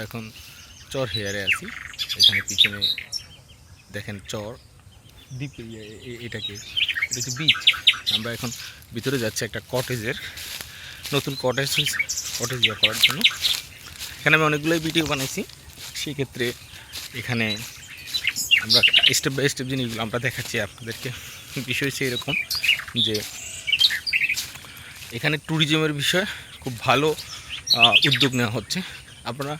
এখন চর হেয়ারে আছি। এখানে পিছনে দেখেন চর দ্বীপ, এটা হচ্ছে বিচ। আমরা এখন ভিতরে যাচ্ছি একটা কটেজের, নতুন কটেজ ইয়ে করার জন্য। এখানে আমি অনেকগুলোই ভিডিও বানাইছি, সেক্ষেত্রে এখানে আমরা স্টেপ বাই স্টেপ জিনিসগুলো আমরা দেখাচ্ছি আপনাদেরকে। বিষয় হচ্ছে এরকম যে এখানে ট্যুরিজমের বিষয়ে খুব ভালো উদ্যোগ নেওয়া হচ্ছে আপনারা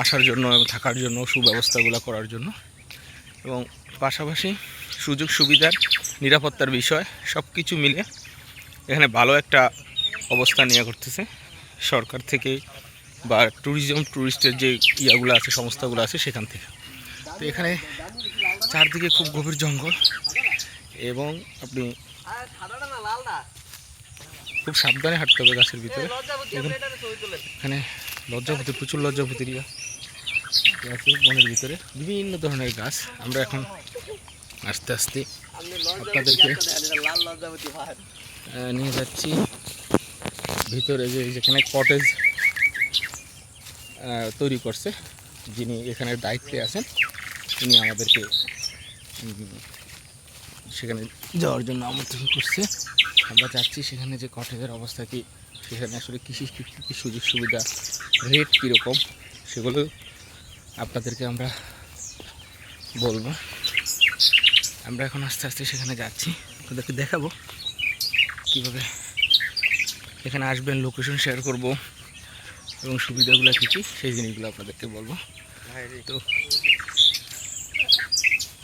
আসার জন্য এবং থাকার জন্য, সুব্যবস্থাগুলো করার জন্য, এবং পাশাপাশি সুযোগ সুবিধার, নিরাপত্তার বিষয় সব কিছু মিলে এখানে ভালো একটা অবস্থান নেওয়া করতেছে সরকার থেকে বা ট্যুরিস্টের যে ইয়াগুলো আছে, সংস্থাগুলো আছে সেখান থেকে। তো এখানে চারদিকে খুব গভীর জঙ্গল এবং আপনি খুব সাবধানে হাঁটতে হবে গাছের ভিতরে। এখানে লজ্জাপতি, প্রচুর লজ্জাপতির ইয়া আছে বনের ভিতরে, বিভিন্ন ধরনের গাছ। আমরা এখন আস্তে আস্তে আপনাদেরকে নিয়ে যাচ্ছি ভিতরে, যেখানে কটেজ তৈরি করছে, যিনি এখানে দায়িত্বে আছেন, তিনি আমাদেরকে সেখানে যাওয়ার জন্য আমন্ত্রণ করছে। আমরা চাচ্ছি সেখানে যে কটেজের অবস্থা কি, সেখানে আসলে কী সুযোগ সুবিধা, রেট কীরকম, সেগুলো আপনাদেরকে আমরা বলবো। আমরা এখন আস্তে আস্তে সেখানে যাচ্ছি, আপনাদেরকে দেখাবো কীভাবে এখানে আসবেন, লোকেশন শেয়ার করব এবং সুবিধাগুলো কী কী সেই জিনিসগুলো আপনাদেরকে বলবো। তো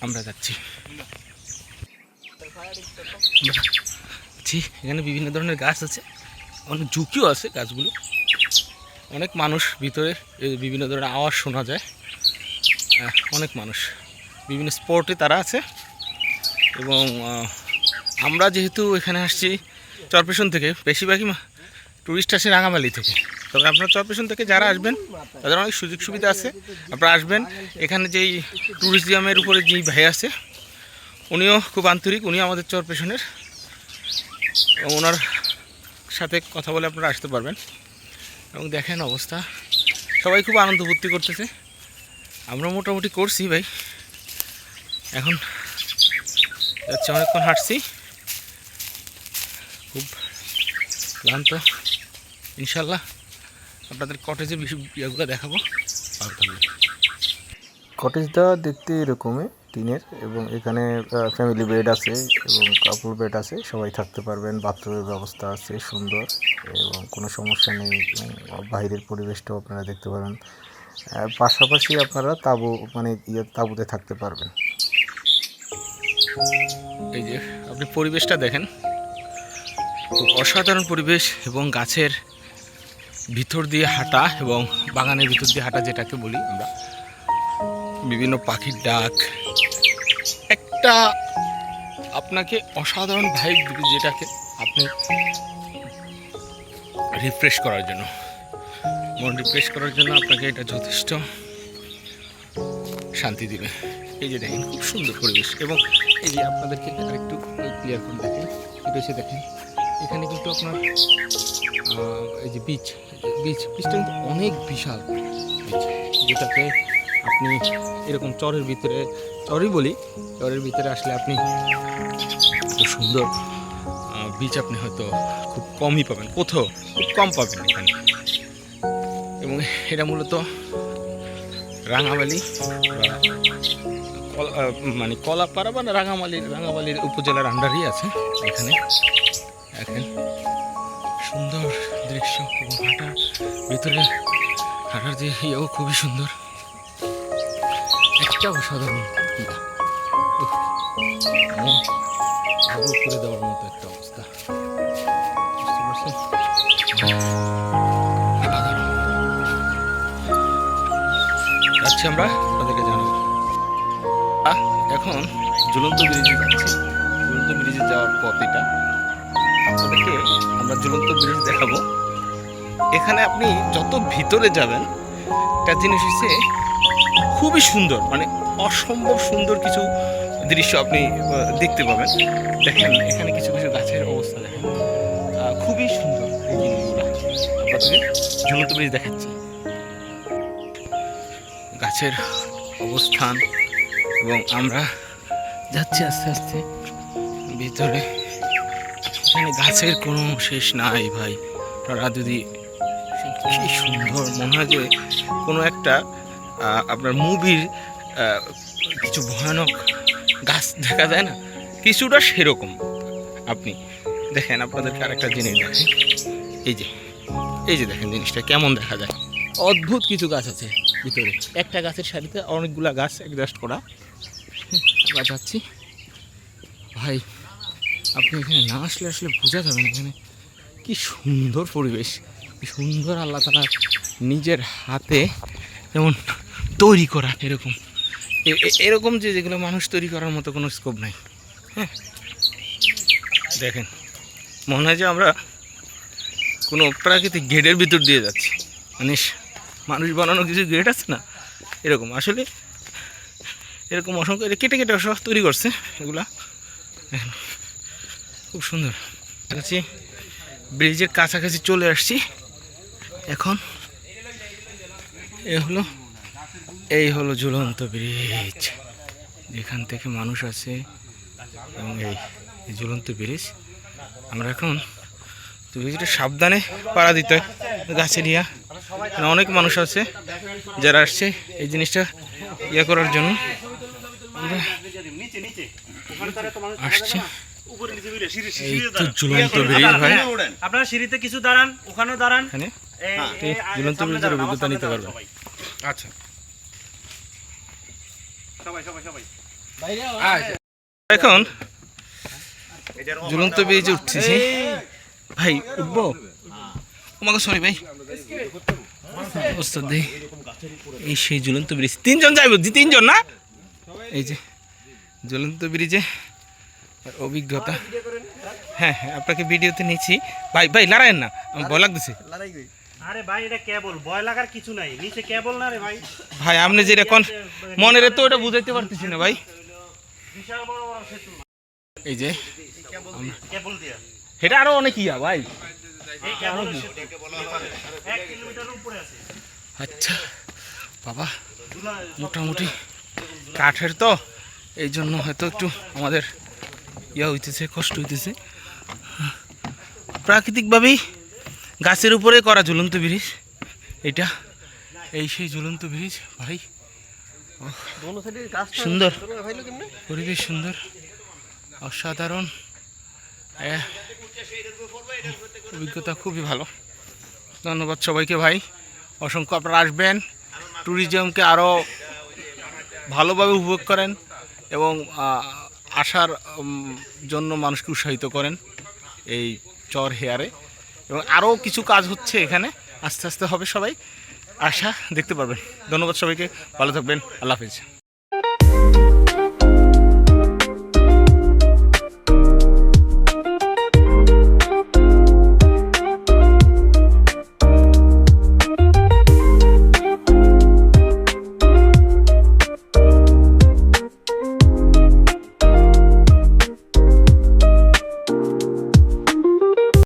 আমরা যাচ্ছি। এখানে বিভিন্ন ধরনের গাছ আছে, অনেক ঝুঁকিও আছে গাছগুলো, অনেক মানুষ ভিতরে, বিভিন্ন ধরনের আওয়াজ শোনা যায়, অনেক মানুষ বিভিন্ন স্পটে তারা আছে। এবং আমরা যেহেতু এখানে আসছি চরপেশন থেকে, বেশিরভাগই টুরিস্ট আসে রাঙামালি থেকে। তবে আপনার চরপেশন থেকে যারা আসবেন তাদের অনেক সুযোগ সুবিধা আছে, আপনারা আসবেন। এখানে যেই ট্যুরিজমের উপরে যেই ভাই আছে উনিও খুব আন্তরিক, উনি আমাদের চরপেশনের, এবং ওনার সাথে কথা বলে আপনারা আসতে পারবেন। এবং দেখেন অবস্থা, সবাই খুব আনন্দ ফুর্তি করতেছে, আমরা মোটামুটি করছি ভাই। এখন যাচ্ছি, অনেকক্ষণ হাঁটছি, খুব ক্লান্ত। ইনশাল্লাহ আপনাদের কটেজের ইয়েগুলো দেখাবো। ভালো থাকবে। কটেজটা দেখতে এরকমই টিনের, এবং এখানে ফ্যামিলি বেড আছে এবং কাপড় বেড আছে, সবাই থাকতে পারবেন। বাথরুমের ব্যবস্থা আছে সুন্দর, এবং কোনো সমস্যা নেই। বাইরের পরিবেশটাও আপনারা দেখতে পারেন। পাশাপাশি আপনারা তাঁবুতে থাকতে পারবেন। এই যে আপনি পরিবেশটা দেখেন, খুব অসাধারণ পরিবেশ, এবং গাছের ভিতর দিয়ে হাঁটা এবং বাগানের ভিতর দিয়ে হাঁটা, যেটাকে বলি আমরা, বিভিন্ন পাখির ডাক, একটা আপনাকে অসাধারণ ভাইব দিবে, যেটাকে আপনি রিফ্রেশ করার জন্য, মন রিফ্রেশ করার জন্য আপনাকে এটা যথেষ্ট শান্তি দিবে। এই যে দেখেন খুব সুন্দর পরিবেশ। এবং এই যে আপনাদেরকে আরেকটু ক্লিয়ার করে দেখেন, এটা হচ্ছে দেখেন এখানে কিন্তু আপনার এই যে বিচটা কিন্তু অনেক বিশাল বিচ, যেটাকে আপনি এরকম চরের ভিতরে, চরের ভিতরে আসলে আপনি এত সুন্দর বিচ আপনি হয়তো খুব কমই পাবেন, কোথাও খুব কম পাবেন এখানে। এবং এটা মূলত রাঙামালি মানে কলাপাড়া বা রাঙামালির উপজেলার আন্ডারই আছে। এখানে দেখেন সুন্দর দৃশ্য, এবং হাঁটার যে ইয়েও খুবই সুন্দর, একটা অসাধারণ আগ্রহ করে দেওয়ার মতো একটা অবস্থা, বুঝতে পারছেন? যাচ্ছি আমরা, আপনাদেরকে জানাবো। এখন ঝুলন্ত ব্রিজে যাচ্ছি। ঝুলন্ত ব্রিজে যাওয়ার পথ এটা, আপনাদেরকে আমরা ঝুলন্ত ব্রিজ দেখাবো। এখানে আপনি যত ভিতরে যাবেন, একটা জিনিস হচ্ছে খুবই সুন্দর, মানে অসম্ভব সুন্দর কিছু দৃশ্য আপনি দেখতে পাবেন। দেখেন এখানে কিছু কিছু গাছের অবস্থা দেখেন, খুবই সুন্দর এই জিনিসগুলো। আপনাদের ঝুলন্ত ব্রিজ দেখাচ্ছি। গাছের অবস্থান, এবং আমরা যাচ্ছি আস্তে আস্তে ভিতরে। এখানে গাছের কোনো শেষ নাই ভাই। আপনারা যদি কি সুন্দর মনে হয় যে কোনো একটা আপনার মুভির কিছু ভয়ানক গাছ দেখা যায় না, কিছুটা সেরকম। আপনি দেখেন, আপনাদেরকে আরেকটা জিনিস দেখেন, এই যে দেখেন জিনিসটা কেমন দেখা যায়। অদ্ভুত কিছু গাছ আছে ভিতরে, একটা গাছের সারিতে অনেকগুলা গাছ অ্যাডজাস্ট করা। আমরা যাচ্ছি ভাই, আপনি এখানে না আসলে বোঝা যাবে না এখানে কি সুন্দর পরিবেশ, কি সুন্দর আল্লাহ তাআলা নিজের হাতে যেমন তৈরি করা। এরকম যেগুলো মানুষ তৈরি করার মতো কোনো স্কোপ নাই। হ্যাঁ, দেখেন মনে হয় যে আমরা কোনো প্রাকৃতিক গেটের ভিতর দিয়ে যাচ্ছি। মানে মানুষ বানানো কিছু গেট আছে না, এরকম আসলে এরকম অসংখ্য কেটে কেটে সব তৈরি করছে এগুলা। খুব সুন্দর কাছে, ব্রিজের কাছাকাছি চলে আসছি এখন। এই হলো ঝুলন্ত ব্রিজ, যেখান থেকে মানুষ আছে, এবং এই ঝুলন্ত ব্রিজ। আমরা এখন তো ব্রিজটা সাবধানে পাড়া দিতে হয় গাছে নিয়ে, অনেক মানুষ আছে যারা আসছে এই জিনিসটা ইয়ে করার জন্য। আসছে এই তো ঝুলন্ত ব্রিজ ভাই। আপনারা সিঁড়িতে কিছু দাঁড়ান, ওখানেও দাঁড়ান, এখানে ঝুলন্ত ব্রিজের অভিজ্ঞতা নিতে পারবেন। আচ্ছা, সবাই সবাই সবাই এখন ঝুলন্ত ব্রিজে উঠতেছি ভাই। উঠবো তোমাকে, সরি ভাই, ওস্তাদ দেই। এই সেই ঝুলন্ত ব্রিজ, 3 জন যাইব, 3 জন না? এই যে ঝুলন্ত ব্রিজে অভিজ্ঞতা। হ্যাঁ, আপনাকে ভিডিওতে নিচ্ছি ভাই। লড়াইয়েন না, আমার ভয় লাগতেছে। আরে ভাই, এটা কেবল, ভয় লাগার কিছু নাই, নিচে কেবল না রে ভাই। আপনি যেটা কোন মনের তো ওটা বুঝাইতে পারতেছি না ভাই। বিশাল বড় বড় সেতু, এই যে কেবল দিয়া এটা আরো অনেক ইয়া ভাই। এই কেবল 1 কিলোমিটার উপরে আছে। আচ্ছা বাবা, মোটামুটি কাঠের তো, এই জন্য হয়তো একটু আমাদের ইয়া হইতেছে, কষ্ট হইতেছে। প্রাকৃতিকভাবেই গাছের উপরে করা ঝুলন্ত ব্রিজ এটা। এই সেই ঝুলন্ত ব্রিজ ভাই। সুন্দর পরিবেশ, সুন্দর, অসাধারণ অভিজ্ঞতা, খুবই ভালো। ধন্যবাদ সবাইকে ভাই, অসংখ্য। আপনারা আসবেন, ট্যুরিজমকে আরও ভালোভাবে উপভোগ করেন, এবং আসার জন্য মানুষকে উৎসাহিত করেন এই চর হেয়ারে। এবং আরও কিছু কাজ হচ্ছে এখানে, আস্তে আস্তে হবে, সবাই আসা দেখতে পারবেন। ধন্যবাদ সবাইকে, ভালো থাকবেন, আল্লাহ হাফেজ।